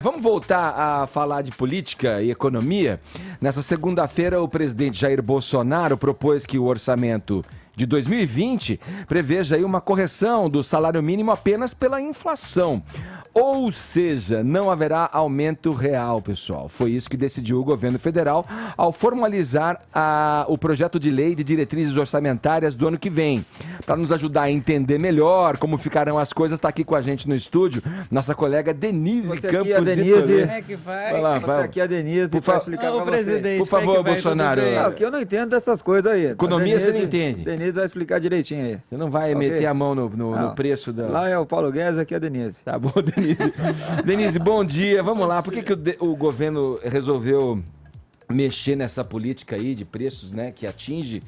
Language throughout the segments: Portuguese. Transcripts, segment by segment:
Vamos voltar a falar de política e economia. Nessa segunda-feira, o presidente Jair Bolsonaro propôs que o orçamento de 2020 preveja aí uma correção do salário mínimo apenas pela inflação. Ou seja, não haverá aumento real, pessoal. Foi isso que decidiu o governo federal ao formalizar o projeto de lei de diretrizes orçamentárias do ano que vem. Para nos ajudar a entender melhor como ficarão as coisas, está aqui com a gente no estúdio nossa colega Denise Campos. Como é que vai? Vai lá, Você aqui é a Denise, para explicar para você. Por favor, Bolsonaro. Não, que eu não entendo dessas coisas aí. Economia Denise, você não entende. Denise vai explicar direitinho aí. Você não vai meter a mão no preço da... Lá é o Paulo Guedes, aqui é a Denise. Tá bom, Denise. Denise, bom dia. Vamos lá. Por que o governo resolveu mexer nessa política aí de preços, né, que atinge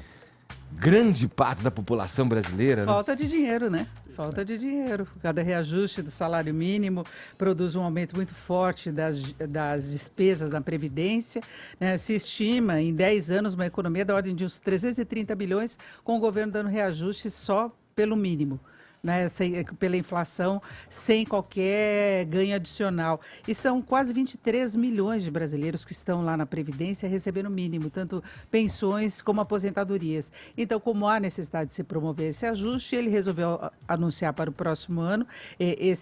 grande parte da população brasileira, né? Falta de dinheiro, né? Falta de dinheiro. Cada reajuste do salário mínimo produz um aumento muito forte das despesas da Previdência, né? Se estima em 10 anos uma economia da ordem de uns 330 bilhões, com o governo dando reajuste só pelo mínimo, né, pela inflação, sem qualquer ganho adicional. E são quase 23 milhões de brasileiros que estão lá na Previdência recebendo o mínimo, tanto pensões como aposentadorias. Então, como há necessidade de se promover esse ajuste, ele resolveu anunciar para o próximo ano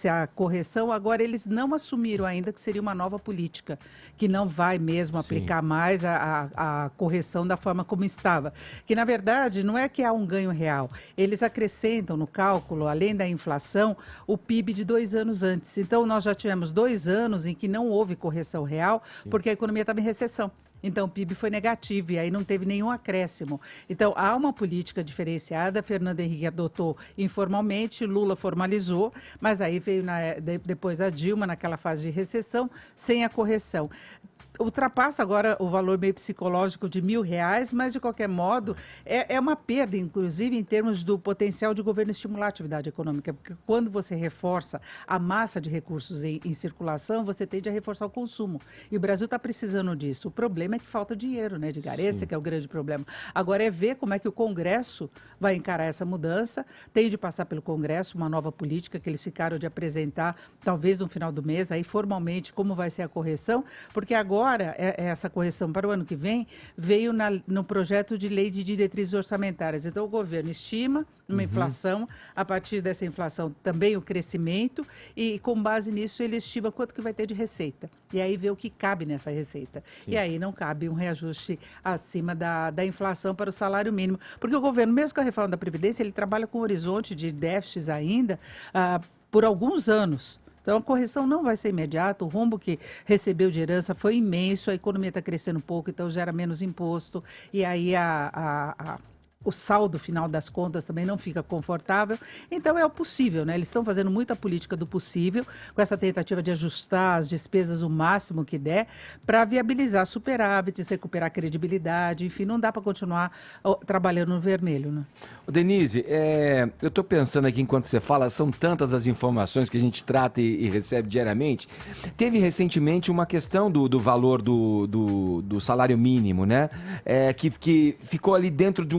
a correção. Agora, eles não assumiram ainda que seria uma nova política, que não vai mesmo aplicar mais a correção da forma como estava. Que, na verdade, não é que há um ganho real. Eles acrescentam no cálculo, além da inflação, o PIB de 2 anos antes. Então, nós já tivemos 2 anos em que não houve correção real, porque a economia estava em recessão. Então, o PIB foi negativo e aí não teve nenhum acréscimo. Então, há uma política diferenciada, Fernando Henrique adotou informalmente, Lula formalizou, mas aí veio depois da Dilma, naquela fase de recessão, sem a correção. Ultrapassa agora o valor meio psicológico de R$1.000, mas, de qualquer modo, é uma perda, inclusive, em termos do potencial de governo estimular a atividade econômica, porque quando você reforça a massa de recursos em circulação, você tende a reforçar o consumo. E o Brasil está precisando disso. O problema é que falta dinheiro, né, Edgar? Esse que é o grande problema. Agora é ver como é que o Congresso vai encarar essa mudança. Tem de passar pelo Congresso uma nova política que eles ficaram de apresentar, talvez no final do mês, aí formalmente, como vai ser a correção, porque agora essa correção para o ano que vem veio no projeto de lei de diretrizes orçamentárias. Então, o governo estima uma inflação, a partir dessa inflação também o crescimento, e com base nisso ele estima quanto que vai ter de receita. E aí vê o que cabe nessa receita. Sim. E aí não cabe um reajuste acima da inflação para o salário mínimo. Porque o governo, mesmo com a reforma da Previdência, ele trabalha com um horizonte de déficits ainda por alguns anos. Então, a correção não vai ser imediata, o rombo que recebeu de herança foi imenso, a economia está crescendo pouco, então gera menos imposto, e aí o saldo final das contas também não fica confortável. Então, é o possível, né? Eles estão fazendo muita política do possível, com essa tentativa de ajustar as despesas o máximo que der, para viabilizar superávites, recuperar a credibilidade, enfim, não dá para continuar trabalhando no vermelho, né? Denise, eu estou pensando aqui enquanto você fala, são tantas as informações que a gente trata e recebe diariamente. Teve recentemente uma questão do valor do salário mínimo, né? Que ficou ali dentro de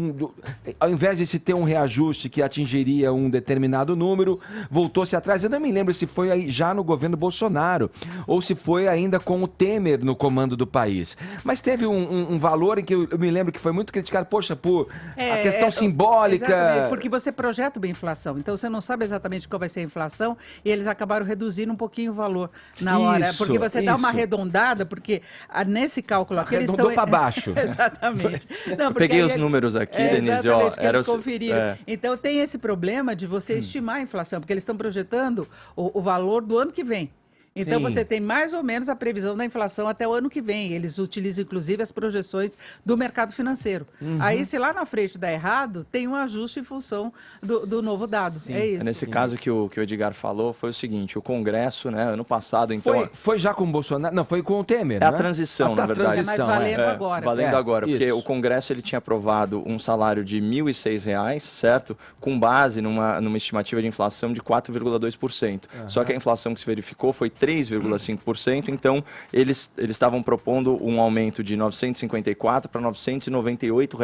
ao invés de se ter um reajuste que atingiria um determinado número, voltou-se atrás. Eu não me lembro se foi aí já no governo Bolsonaro ou se foi ainda com o Temer no comando do país. Mas teve um valor em que eu me lembro que foi muito criticado, poxa, por a questão simbólica. Exatamente, porque você projeta uma inflação, então você não sabe exatamente qual vai ser a inflação e eles acabaram reduzindo um pouquinho o valor na hora. Porque você dá uma arredondada, porque nesse cálculo aqui eles estão... para baixo. Exatamente. Não, eu peguei os números aqui, Denise, exatamente, que eles conferiram. Então tem esse problema de você estimar a inflação, porque eles estão projetando o valor do ano que vem. Então, você tem mais ou menos a previsão da inflação até o ano que vem. Eles utilizam, inclusive, as projeções do mercado financeiro. Aí, se lá na frente dá errado, tem um ajuste em função do novo dado. Sim. É isso. Nesse caso que o Edgar falou, foi o seguinte, o Congresso, né, ano passado, então... Foi já com o Bolsonaro? Não, foi com o Temer, É a transição, na verdade. Mas valendo agora. Valendo agora, porque o Congresso ele tinha aprovado um salário de R$ 1.006, certo? Com base numa estimativa de inflação de 4,2%. Só que a inflação que se verificou foi 3,5%, então eles estavam propondo um aumento de R$ 954 para R$ 998.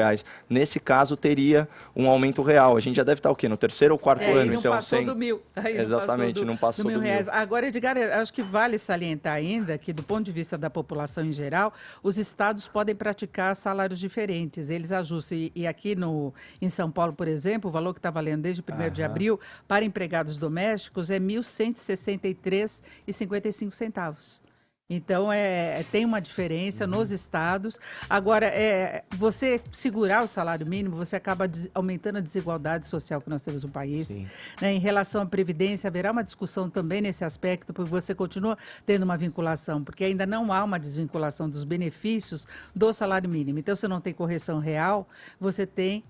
Nesse caso, teria um aumento real. A gente já deve estar o quê? No terceiro ou quarto ano? Não então, passou do mil. Exatamente, não passou do R$ 1.000. mil. Agora, Edgar, eu acho que vale salientar ainda que, do ponto de vista da população em geral, os estados podem praticar salários diferentes. Eles ajustam. E aqui em São Paulo, por exemplo, o valor que está valendo desde 1º de abril para empregados domésticos é R$ 1.163,55. Então, tem uma diferença nos estados. Agora, você segurar o salário mínimo, você acaba aumentando a desigualdade social que nós temos no país. Né? Em relação à Previdência, haverá uma discussão também nesse aspecto, porque você continua tendo uma vinculação, porque ainda não há uma desvinculação dos benefícios do salário mínimo. Então, você não tem correção real, você tem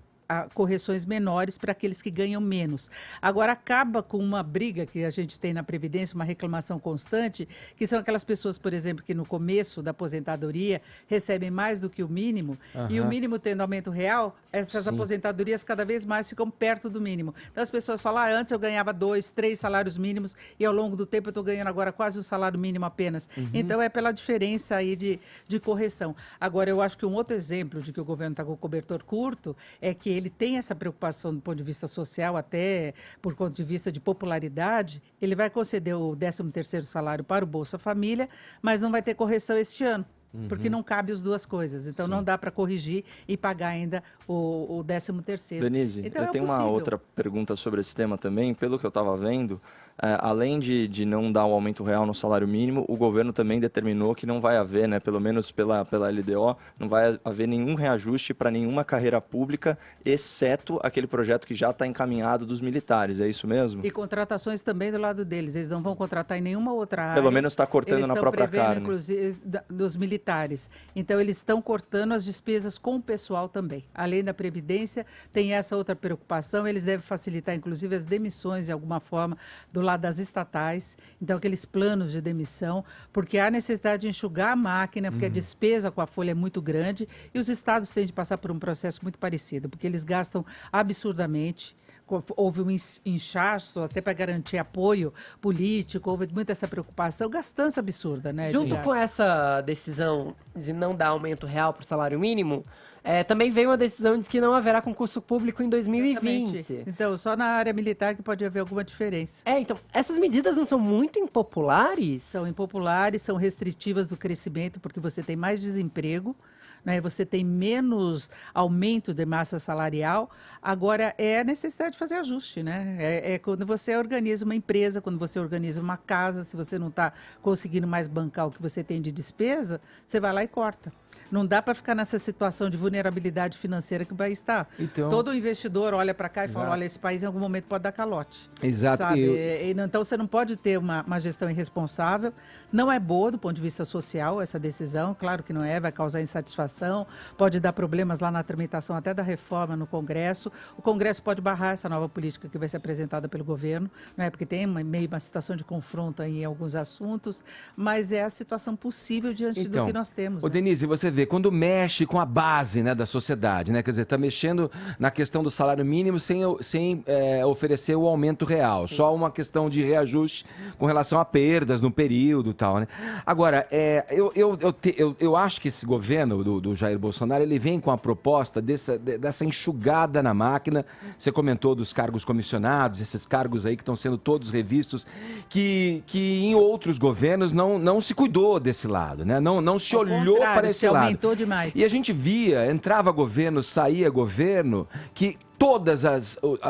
correções menores para aqueles que ganham menos. Agora, acaba com uma briga que a gente tem na Previdência, uma reclamação constante, que são aquelas pessoas, por exemplo, que no começo da aposentadoria recebem mais do que o mínimo, e o mínimo tendo aumento real, essas aposentadorias cada vez mais ficam perto do mínimo. Então, as pessoas falam, antes eu ganhava 2, 3 salários mínimos, e ao longo do tempo eu estou ganhando agora quase um salário mínimo apenas. Então, é pela diferença aí de correção. Agora, eu acho que um outro exemplo de que o governo está com o cobertor curto é que ele tem essa preocupação do ponto de vista social, até por ponto de vista de popularidade, ele vai conceder o 13º salário para o Bolsa Família, mas não vai ter correção este ano. Porque não cabe as duas coisas. Então, não dá para corrigir e pagar ainda o 13º. Denise, então, eu tenho uma outra pergunta sobre esse tema também. Pelo que eu estava vendo, além de não dar o aumento real no salário mínimo, o governo também determinou que não vai haver, né, pelo menos pela LDO, não vai haver nenhum reajuste para nenhuma carreira pública, exceto aquele projeto que já está encaminhado dos militares. É isso mesmo? E contratações também do lado deles. Eles não vão contratar em nenhuma outra área. Pelo menos está cortando na própria carne. Inclusive, dos militares. Então, eles estão cortando as despesas com o pessoal também. Além da Previdência, tem essa outra preocupação. Eles devem facilitar, inclusive, as demissões, de alguma forma, do lado das estatais. Então, aqueles planos de demissão, porque há necessidade de enxugar a máquina, porque a despesa com a folha é muito grande, e os estados têm de passar por um processo muito parecido, porque eles gastam absurdamente. Houve um inchaço até para garantir apoio político, houve muita essa preocupação, gastança absurda, né? Junto com essa decisão de não dar aumento real para o salário mínimo, também veio uma decisão de que não haverá concurso público em 2020. Exatamente. Então, só na área militar que pode haver alguma diferença. Então, essas medidas não são muito impopulares? São impopulares, são restritivas do crescimento, porque você tem mais desemprego, né? Você tem menos aumento de massa salarial. Agora, é a necessidade de fazer ajuste, né? É quando você organiza uma empresa, quando você organiza uma casa, se você não está conseguindo mais bancar o que você tem de despesa, você vai lá e corta. Não dá para ficar nessa situação de vulnerabilidade financeira que o país está. Então, todo investidor olha para cá e fala, olha, esse país em algum momento pode dar calote. Exato. Então, você não pode ter uma gestão irresponsável. Não é boa do ponto de vista social essa decisão. Claro que não é, vai causar insatisfação, pode dar problemas lá na tramitação até da reforma no Congresso. O Congresso pode barrar essa nova política que vai ser apresentada pelo governo, não é? Porque tem meio uma situação de confronto aí em alguns assuntos, mas é a situação possível diante do que nós temos. Ô, Denise, você vê, quando mexe com a base, né, da sociedade, né, quer dizer, está mexendo na questão do salário mínimo sem oferecer o aumento real, só uma questão de reajuste com relação a perdas no período e tal, né? Agora, eu acho que esse governo do Jair Bolsonaro, ele vem com a proposta dessa enxugada na máquina. Você comentou dos cargos comissionados, esses cargos aí que estão sendo todos revistos, que em outros governos não se cuidou desse lado, né? Não se olhou para esse lado. Aumentou demais. E a gente via, entrava governo, saía governo, que todos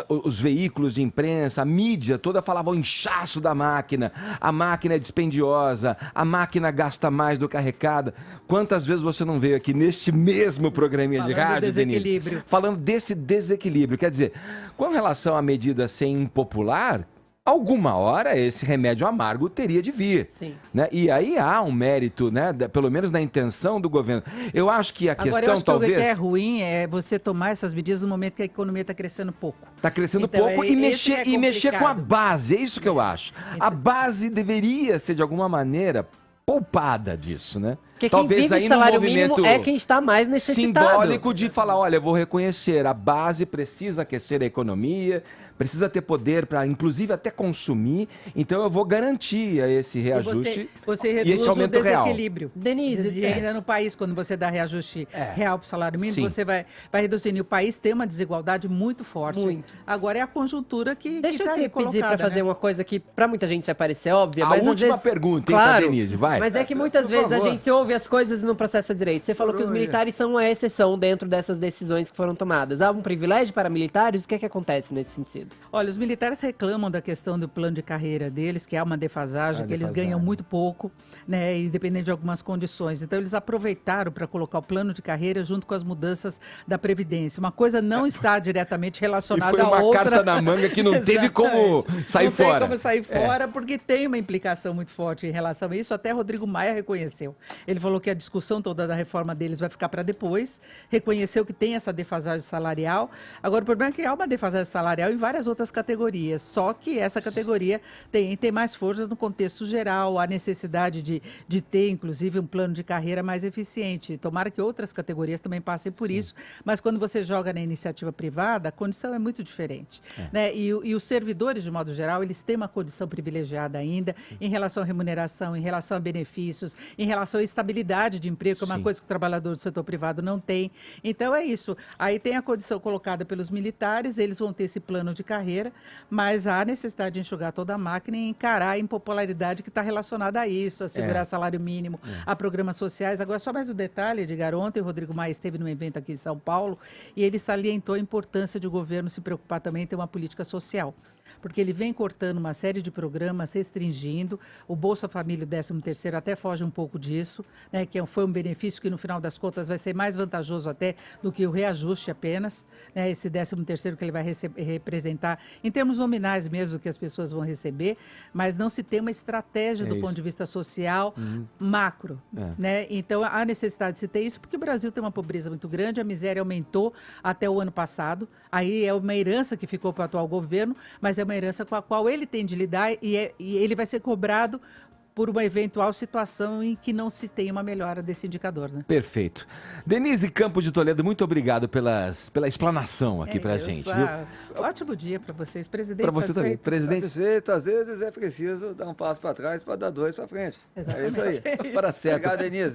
os veículos de imprensa, a mídia toda falava o inchaço da máquina, a máquina é dispendiosa, a máquina gasta mais do que arrecada. Quantas vezes você não veio aqui neste mesmo programinha de rádio, Denise, falando desse desequilíbrio? Quer dizer, com relação à medida ser impopular, alguma hora esse remédio amargo teria de vir. Sim. Né? E aí há um mérito, né, pelo menos na intenção do governo. Eu acho que a questão, eu acho talvez... que o que é ruim é você tomar essas medidas no momento que a economia está crescendo pouco. Está crescendo pouco e mexer com a base, é isso que eu acho. A base deveria ser, de alguma maneira, poupada disso, né? Porque talvez quem vive de salário mínimo é quem está mais necessitado. Simbólico de falar, olha, eu vou reconhecer, a base precisa aquecer a economia, precisa ter poder para, inclusive, até consumir. Então eu vou garantir esse reajuste Você e reduz esse o aumento real. desequilíbrio. Denise, Ainda no país, quando você dá reajuste real para o salário mínimo, Sim. você vai reduzindo. E o país tem uma desigualdade muito forte. Muito. Agora é a conjuntura que deixa tá eu aí te pedir colocada, para fazer né? uma coisa que para muita gente vai parecer óbvia, A mas às última vezes... pergunta, hein, pra Denise, vai. Mas é que muitas Por vezes a favor. gente ouve as coisas e não processa direito. Você falou que os militares são uma exceção dentro dessas decisões que foram tomadas. Há um privilégio para militares? O que é que acontece nesse sentido? Olha, os militares reclamam da questão do plano de carreira deles, que há uma defasagem, que eles ganham muito pouco, né, independente de algumas condições. Então, eles aproveitaram para colocar o plano de carreira junto com as mudanças da Previdência. Uma coisa não está diretamente E relacionada foi à uma outra. carta na manga que não teve como sair não fora. Não tem como sair fora, porque tem uma implicação muito forte em relação a isso. Até Rodrigo Maia reconheceu. Ele falou que a discussão toda da reforma deles vai ficar para depois. Reconheceu que tem essa defasagem salarial. Agora, o problema é que há uma defasagem salarial em várias outras categorias. Só que essa categoria tem mais força no contexto geral. Há necessidade de ter, inclusive, um plano de carreira mais eficiente. Tomara que outras categorias também passem por isso. Mas quando você joga na iniciativa privada, a condição é muito diferente. Né? E os servidores, de modo geral, eles têm uma condição privilegiada ainda em relação à remuneração, em relação a benefícios, em relação à estabilidade de emprego, que é uma coisa que o trabalhador do setor privado não tem. Então, é isso. Aí tem a condição colocada pelos militares, eles vão ter esse plano de carreira, mas há necessidade de enxugar toda a máquina e encarar a impopularidade que está relacionada a isso, a segurar salário mínimo, a programas sociais. Agora, só mais um detalhe, Edgar, ontem o Rodrigo Maia esteve num evento aqui em São Paulo e ele salientou a importância de o governo se preocupar também em ter uma política social. Porque ele vem cortando uma série de programas, restringindo. O Bolsa Família 13º até foge um pouco disso, né, que foi um benefício que, no final das contas, vai ser mais vantajoso até do que o reajuste apenas, né, esse 13º que ele vai representar, em termos nominais mesmo, que as pessoas vão receber, mas não se tem uma estratégia do ponto de vista social macro. Né? Então, há necessidade de se ter isso, porque o Brasil tem uma pobreza muito grande, a miséria aumentou até o ano passado, aí é uma herança que ficou para o atual governo, mas é uma herança com a qual ele tem de lidar e ele vai ser cobrado por uma eventual situação em que não se tenha uma melhora desse indicador. Né? Perfeito. Denise Campos de Toledo, muito obrigado pela explanação aqui pra gente. Viu? Ótimo dia para vocês, presidente. Para você também. Presidente. Satisfeito, às vezes é preciso dar um passo para trás para dar dois para frente. Exatamente. É isso aí. Para certo. Obrigado, Denise.